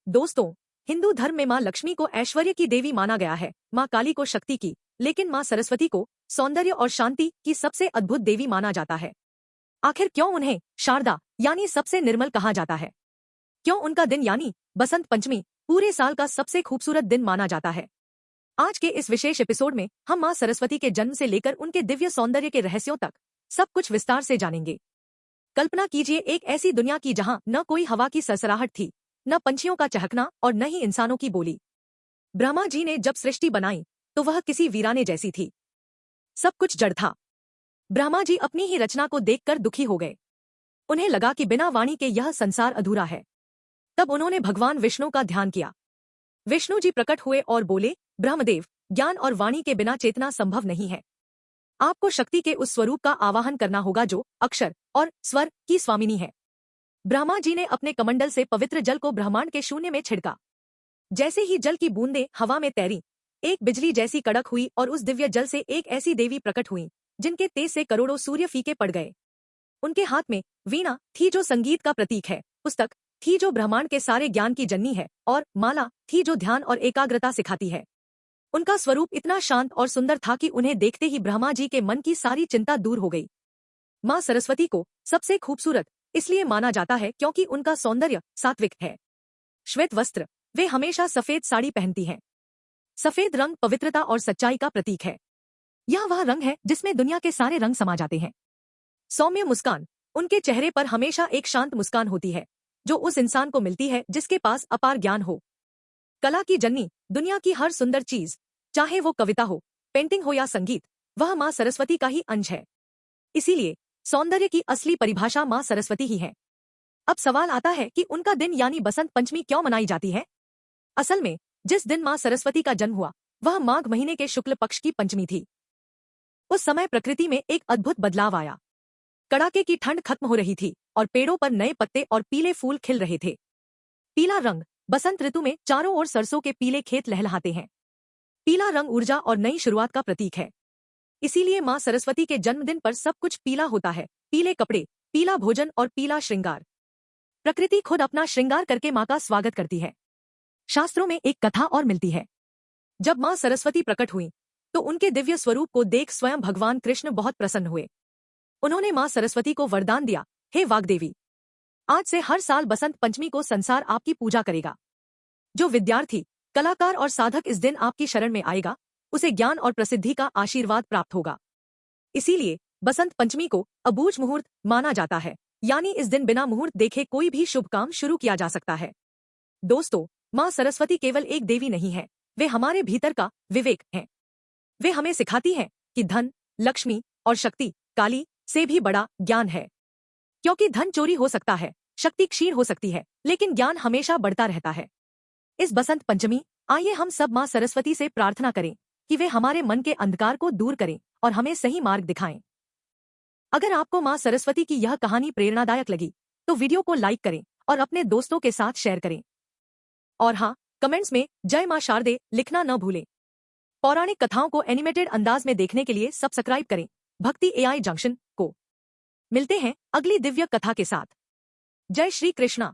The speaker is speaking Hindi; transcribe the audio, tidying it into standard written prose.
दोस्तों, हिंदू धर्म में माँ लक्ष्मी को ऐश्वर्य की देवी माना गया है, माँ काली को शक्ति की, लेकिन माँ सरस्वती को सौंदर्य और शांति की सबसे अद्भुत देवी माना जाता है। आखिर क्यों उन्हें शारदा यानी सबसे निर्मल कहा जाता है? क्यों उनका दिन यानी बसंत पंचमी पूरे साल का सबसे खूबसूरत दिन माना जाता है? आज के इस विशेष एपिसोड में हम माँ सरस्वती के जन्म से लेकर उनके दिव्य सौंदर्य के रहस्यों तक सब कुछ विस्तार से जानेंगे। कल्पना कीजिए एक ऐसी दुनिया की जहां न कोई हवा की सरसराहट थी, न पंछियों का चहकना और न ही इंसानों की बोली। ब्रह्मा जी ने जब सृष्टि बनाई तो वह किसी वीराने जैसी थी। सब कुछ जड़ था। ब्रह्मा जी अपनी ही रचना को देखकर दुखी हो गए। उन्हें लगा कि बिना वाणी के यह संसार अधूरा है। तब उन्होंने भगवान विष्णु का ध्यान किया। विष्णु जी प्रकट हुए और बोले, ब्रह्मदेव, ज्ञान और वाणी के बिना चेतना संभव नहीं है। आपको शक्ति के उस स्वरूप का आवाहन करना होगा जो अक्षर और स्वर की स्वामिनी है। ब्रह्मा जी ने अपने कमंडल से पवित्र जल को ब्रह्मांड के शून्य में छिड़का। जैसे ही जल की बूंदें हवा में तैरी, एक बिजली जैसी कड़क हुई और उस दिव्य जल से एक ऐसी देवी प्रकट हुई जिनके तेज से करोड़ों सूर्य फीके पड़ गए। उनके हाथ में वीणा थी जो संगीत का प्रतीक है, पुस्तक थी जो ब्रह्मांड के सारे ज्ञान की जननी है और माला थी जो ध्यान और एकाग्रता सिखाती है। उनका स्वरूप इतना शांत और सुंदर था कि उन्हें देखते ही ब्रह्मा जी के मन की सारी चिंता दूर हो गई। माँ सरस्वती को सबसे खूबसूरत इसलिए माना जाता है क्योंकि उनका सौंदर्य सात्विक है। श्वेत वस्त्र, वे हमेशा सफेद साड़ी पहनती हैं। सफेद रंग पवित्रता और सच्चाई का प्रतीक है। यह वह रंग है जिसमें दुनिया के सारे रंग समा जाते हैं। सौम्य मुस्कान, उनके चेहरे पर हमेशा एक शांत मुस्कान होती है जो उस इंसान को मिलती है जिसके पास अपार ज्ञान हो। कला की जननी, दुनिया की हर सुंदर चीज, चाहे वो कविता हो, पेंटिंग हो या संगीत, वह माँ सरस्वती का ही अंश है। इसीलिए सौंदर्य की असली परिभाषा माँ सरस्वती ही है। अब सवाल आता है कि उनका दिन यानी बसंत पंचमी क्यों मनाई जाती है? असल में जिस दिन माँ सरस्वती का जन्म हुआ वह माघ महीने के शुक्ल पक्ष की पंचमी थी। उस समय प्रकृति में एक अद्भुत बदलाव आया। कड़ाके की ठंड खत्म हो रही थी और पेड़ों पर नए पत्ते और पीले फूल खिल रहे थे। पीला रंग, बसंत ऋतु में चारों ओर सरसों के पीले खेत लहलहाते हैं। पीला रंग ऊर्जा और नई शुरुआत का प्रतीक है। इसीलिए माँ सरस्वती के जन्मदिन पर सब कुछ पीला होता है, पीले कपड़े, पीला भोजन और पीला श्रृंगार। प्रकृति खुद अपना श्रृंगार करके माँ का स्वागत करती है। शास्त्रों में एक कथा और मिलती है। जब माँ सरस्वती प्रकट हुई तो उनके दिव्य स्वरूप को देख स्वयं भगवान कृष्ण बहुत प्रसन्न हुए। उन्होंने माँ सरस्वती को वरदान दिया, हे वाग्देवी, आज से हर साल बसंत पंचमी को संसार आपकी पूजा करेगा। जो विद्यार्थी, कलाकार और साधक इस दिन आपकी शरण में आएगा उसे ज्ञान और प्रसिद्धि का आशीर्वाद प्राप्त होगा। इसीलिए बसंत पंचमी को अबूझ मुहूर्त माना जाता है, यानी इस दिन बिना मुहूर्त देखे कोई भी शुभ काम शुरू किया जा सकता है। दोस्तों, माँ सरस्वती केवल एक देवी नहीं है, वे हमारे भीतर का विवेक हैं। वे हमें सिखाती हैं कि धन, लक्ष्मी और शक्ति काली से भी बड़ा ज्ञान है। क्योंकि धन चोरी हो सकता है, शक्ति क्षीण हो सकती है, लेकिन ज्ञान हमेशा बढ़ता रहता है। इस बसंत पंचमी आइए हम सब माँ सरस्वती से प्रार्थना करें कि वे हमारे मन के अंधकार को दूर करें और हमें सही मार्ग दिखाएं। अगर आपको माँ सरस्वती की यह कहानी प्रेरणादायक लगी तो वीडियो को लाइक करें और अपने दोस्तों के साथ शेयर करें। और हाँ, कमेंट्स में जय माँ शारदे लिखना न भूलें। पौराणिक कथाओं को एनिमेटेड अंदाज में देखने के लिए सब्सक्राइब करें भक्ति AI जंक्शन को। मिलते हैं अगली दिव्य कथा के साथ। जय श्री कृष्णा।